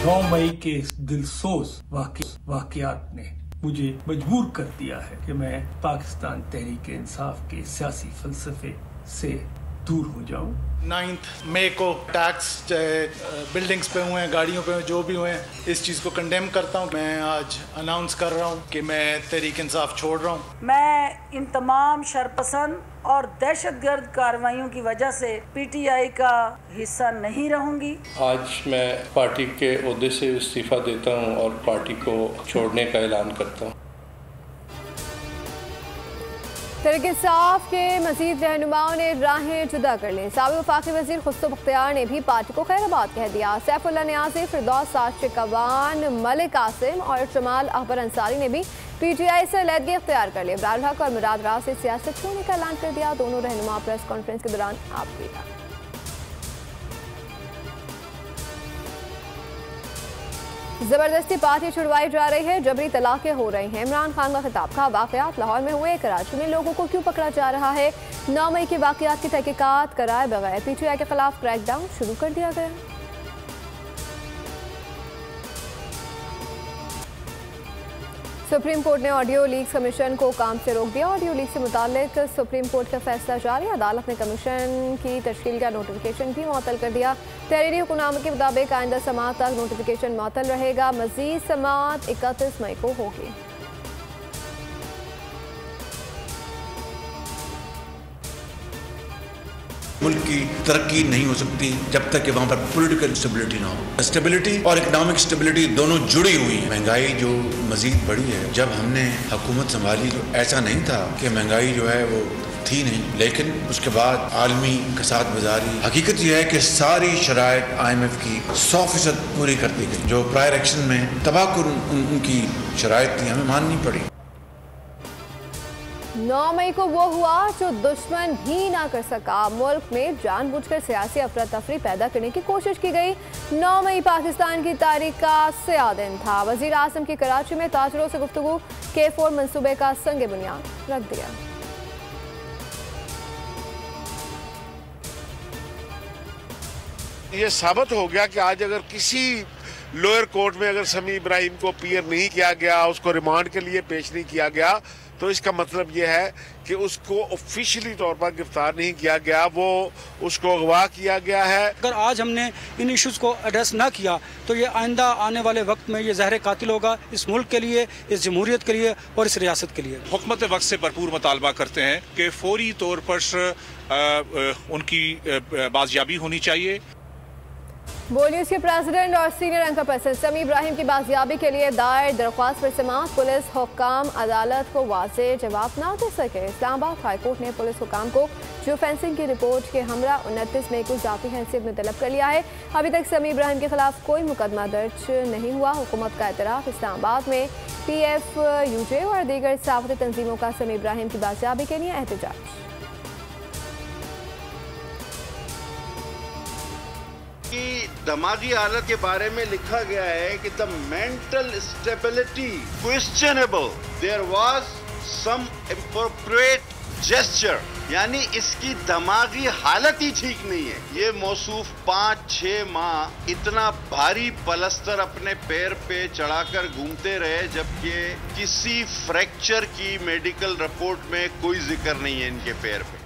9 मई के इस दिलसोज वाकयात ने मुझे मजबूर कर दिया है कि मैं पाकिस्तान तहरीक इंसाफ के सियासी फलसफे से दूर हो जाऊं। 9 मई को टैक्स बिल्डिंग्स पे हुए हैं, गाड़ियों पे जो भी हुए हैं, इस चीज़ को कंडेम करता हूं। मैं आज अनाउंस कर रहा हूं कि मैं तहरीक इंसाफ छोड़ रहा हूं। मैं इन तमाम शरपसंद और दहशतगर्द कार्रवाइयों की वजह से पीटीआई का हिस्सा नहीं रहूंगी। आज मैं पार्टी के ओहदे से इस्तीफा देता हूं और पार्टी को छोड़ने का ऐलान करता हूं। तहरीक इंसाफ के मजीद रहनुमाओं ने राहें जुदा कर ली। साबिक़ वफाकी वज़ीर खुस्रो बख्तियार ने भी पार्टी को खैराबाद कह दिया। सैफुल्लाह नियाज़ी, फिरदौस साशिकवान, मलिक कासिम और जमाल अकबर अंसारी ने भी पीटीआई से अलहदगी इख्तियार कर ली। इब्राहिम हक और मुराद राज से सियासत छोड़ने का ऐलान कर दिया। दोनों रहनुमा प्रेस कॉन्फ्रेंस के दौरान आपकी जबरदस्ती पार्टी छुड़वाई जा रही है, जबरी तलाक़ें हो रही हैं। इमरान खान का खिताब का वाक़यात लाहौर में हुए, कराची में लोगों को क्यों पकड़ा जा रहा है। 9 मई के वाक़यात की तहकीकात कराए बगैर पीटीआई के खिलाफ क्रैकडाउन शुरू कर दिया गया। सुप्रीम कोर्ट ने ऑडियो लीक्स कमीशन को काम से रोक दिया। ऑडियो लीक से मुतालिक सुप्रीम कोर्ट का फैसला जारी। अदालत ने कमीशन की तश्कील का नोटिफिकेशन भी मुअत्तल कर दिया। तहरीरी हुक्मनामे के मुताबिक आइंदा समाअत तक नोटिफिकेशन मुअत्तल रहेगा। मजीद समाअत 31 मई को होगी। मुल्क की तरक्की नहीं हो सकती जब तक कि वहाँ पर पॉलिटिकल स्टेबिलिटी ना हो। स्टेबिलिटी और इकोनॉमिक स्टेबिलिटी दोनों जुड़ी हुई हैं। महंगाई जो मजीद बढ़ी है, जब हमने हुकूमत संभाली तो ऐसा नहीं था कि महंगाई जो है वो थी नहीं, लेकिन उसके बाद आलमी कसाद बाजारी, हकीकत यह है कि सारी शराइत IMF की 100% पूरी कर दी गई। जो प्रायर एक्शन में तबाहकुन उनकी शराइत थी, हमें माननी पड़ी। 9 मई को वो हुआ जो दुश्मन भी ना कर सका। मुल्क में जानबूझकर सियासी अफरा तफरी पैदा करने की कोशिश की गई। 9 मई पाकिस्तान की तारीख का स्याह दिन था। वजीर आजम की कराची में ताजरों से गुफ्तगू, K4 मंसूबे का संग बुनियाद रख दिया। ये साबित हो गया कि आज अगर किसी लोअर कोर्ट में अगर समी इब्राहिम को अपीयर नहीं किया गया, उसको रिमांड के लिए पेश नहीं किया गया, तो इसका मतलब यह है कि उसको ऑफिशियली तौर पर गिरफ्तार नहीं किया गया, वो उसको अगवा किया गया है। अगर आज हमने इन इश्यूज को एड्रेस ना किया तो ये आइंदा आने वाले वक्त में ये जहर कातिल होगा इस मुल्क के लिए, इस जमहूरियत के लिए और इस रियासत के लिए। हुकूमत वक्त से भरपूर मुतालबा करते हैं कि फौरी तौर पर उनकी बाजियाबी होनी चाहिए। बोलियो के प्रेसिडेंट और सीनियर एंकर पर्सन समी इब्राहिम की बाजियाबी के लिए दायर दरख्वास्त पर समाअत। पुलिस हुक्काम अदालत को वाज़ेह जवाब ना दे सके। इस्लामाबाद हाई कोर्ट ने पुलिस हुक्काम को जियो फेंसिंग की रिपोर्ट के हमरा 29 मई को जाती हैसियत में तलब कर लिया है। अभी तक समी इब्राहिम के खिलाफ कोई मुकदमा दर्ज नहीं हुआ। हुकूमत का एतराफ़। इस्लामाबाद में PFUJ और दीगर सहाफ़ती तंजीमों का समी इब्राहिम की बाजियाबी के लिए एहतजाज। की दिमागी हालत के बारे में लिखा गया है कि the mental stability questionable, there was some inappropriate gesture, यानी इसकी दिमागी हालत ही ठीक नहीं है। ये मौसूफ 5-6 माह इतना भारी पलस्तर अपने पैर पे चढ़ाकर घूमते रहे, जबकि किसी फ्रैक्चर की मेडिकल रिपोर्ट में कोई जिक्र नहीं है इनके पैर पे।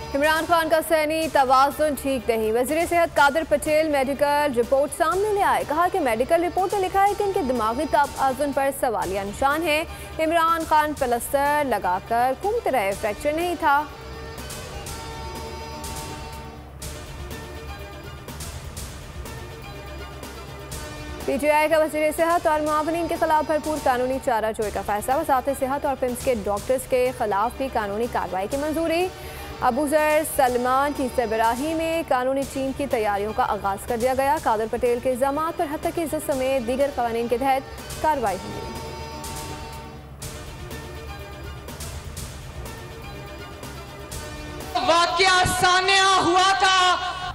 इमरान खान का सहनी तवाज़ुन ठीक नहीं। वज़ीर सेहत कादिर पटेल मेडिकल रिपोर्ट सामने ले आए। कहा कि मेडिकल रिपोर्ट में लिखा है कि इनके दिमागी तवाज़ुन पर सवालिया निशान है। इमरान खान प्लास्टर लगाकर घूमते रहे, फ्रैक्चर नहीं था। PTI का वज़ीर सेहत और मुआवनीन के खिलाफ भरपूर कानूनी चाराजोई का फैसला। वज़ारत सेहत और पिम्स के डॉक्टर्स के खिलाफ भी कानूनी कार्रवाई की मंजूरी। अबूजर सलमान की सरबराही में कानूनी टीम की तैयारियों का आगाज कर दिया गया। कादिर पटेल के इल्जामात पर हत्या की इज्जत समेत दीगर कानून के तहत कार्रवाई होगी। वाकया सामने हुआ था,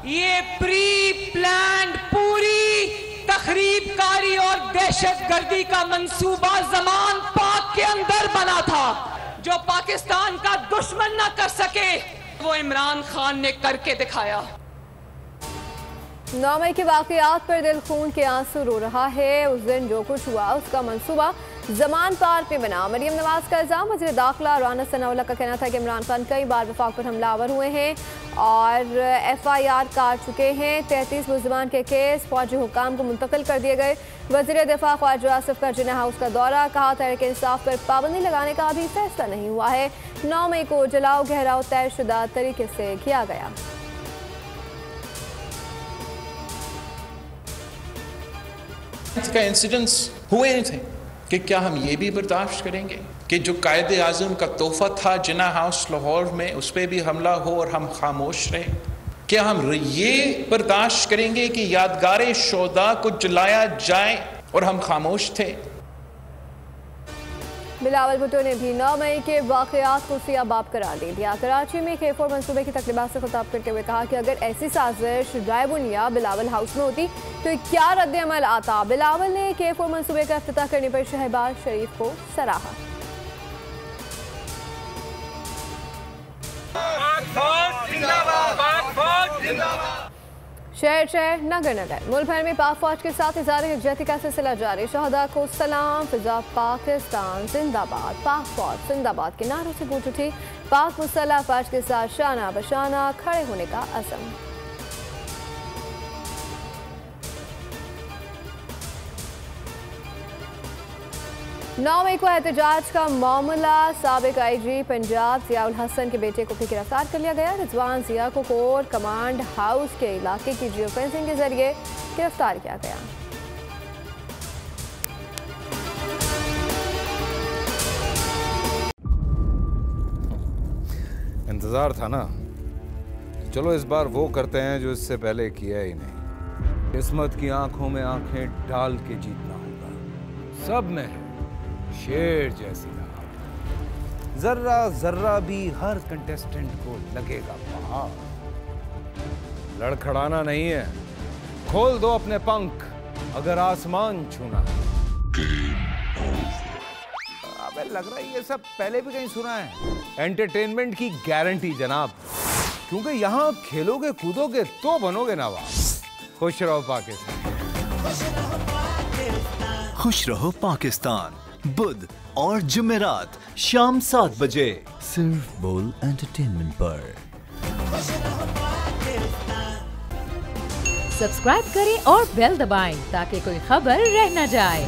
ये प्री प्लान्ड पूरी तखरीबकारी और दहशतगर्दी का मंसूबा जमान पाक के अंदर बना था। जो पाकिस्तान का दुश्मन न कर सके वो इमरान खान ने करके दिखाया। 9 मई के वाकयात पर दिल खून के आंसू रो रहा है। उस दिन जो कुछ हुआ उसका मंसूबा जमान पार्क में बना। मरियम नवाज का इल्जाम। वज़ीर दाखिला राना सनाउल्लाह का कहना था कि इमरान खान कई बार वफाक पर हमलावर हुए हैं और FIR काट चुके हैं। 33 मुल्ज़िमान के केस फौजी हुकाम को मुंतकिल कर दिए गए। वज़ीर दिफा ख्वाजा आसिफ का जिन्ना हाउस का दौरा। कहा तहरीक इंसाफ पर पाबंदी लगाने का अभी फैसला नहीं हुआ है। 9 मई को जलाओ घेराव तयशुदा तरीके से किया गया। का इंसिडेंट्स हुए थे कि क्या हम ये भी बर्दाश्त करेंगे कि जो कायदे आज़म का तोहफा था जिन्ना हाउस लाहौर में उस पर भी हमला हो और हम खामोश रहे? क्या हम ये बर्दाश्त करेंगे कि यादगार शोदा को जलाया जाए और हम खामोश थे? बिलावल भुट्टो ने भी 9 मई के वाकयात को सियाबाब करार दे दिया। कराची में K4 मंसूबे की तकरीबात से खिताब करते हुए कहा कि अगर ऐसी साजिश रायबुनिया बिलावल हाउस में होती तो क्या रद्द अमल आता। बिलावल ने K4 मंसूबे का इफ्तिताह करने पर शहबाज शरीफ को सराहा। शहर शहर नगर नगर मुल्क भर में पाक फौज के साथ इज़हार यकजहती का सिलसिला जारी। शहदा को सलाम, फिजा पाकिस्तान जिंदाबाद, पाक फौज जिंदाबाद के नारों से गूंज उठी। पाक मुसल्लह फौज के साथ शाना बशाना खड़े होने का अज़म। नौ मई को एहतजाज का मामला। साबिक IG पंजाब ज़ियाउल हसन के बेटे को भी गिरफ्तार कर लिया गया। रिजवान ज़िया को कोर कमांड हाउस के इलाके की जियो फेंसिंग के जरिए गिरफ्तार किया गया। इंतजार था ना, चलो इस बार वो करते हैं जो इससे पहले किया ही नहीं। किस्मत की आंखों में आंखें डाल के जीतना होगा। सब में शेर जैसी राह, जर्रा जर्रा भी हर कंटेस्टेंट को लगेगा पहाड़। लड़खड़ाना नहीं है, खोल दो अपने पंख अगर आसमान छूना है। अबे लग रहा है ये सब पहले भी कहीं सुना है। एंटरटेनमेंट की गारंटी जनाब, क्योंकि यहाँ खेलोगे कूदोगे तो बनोगे नवाब। खुश रहो पाकिस्तान। खुश रहो पाकिस्तान बुध और जुमेरात शाम 7 बजे सिर्फ बोल एंटरटेनमेंट पर। सब्सक्राइब करें और बेल दबाएं ताकि कोई खबर रह न जाए।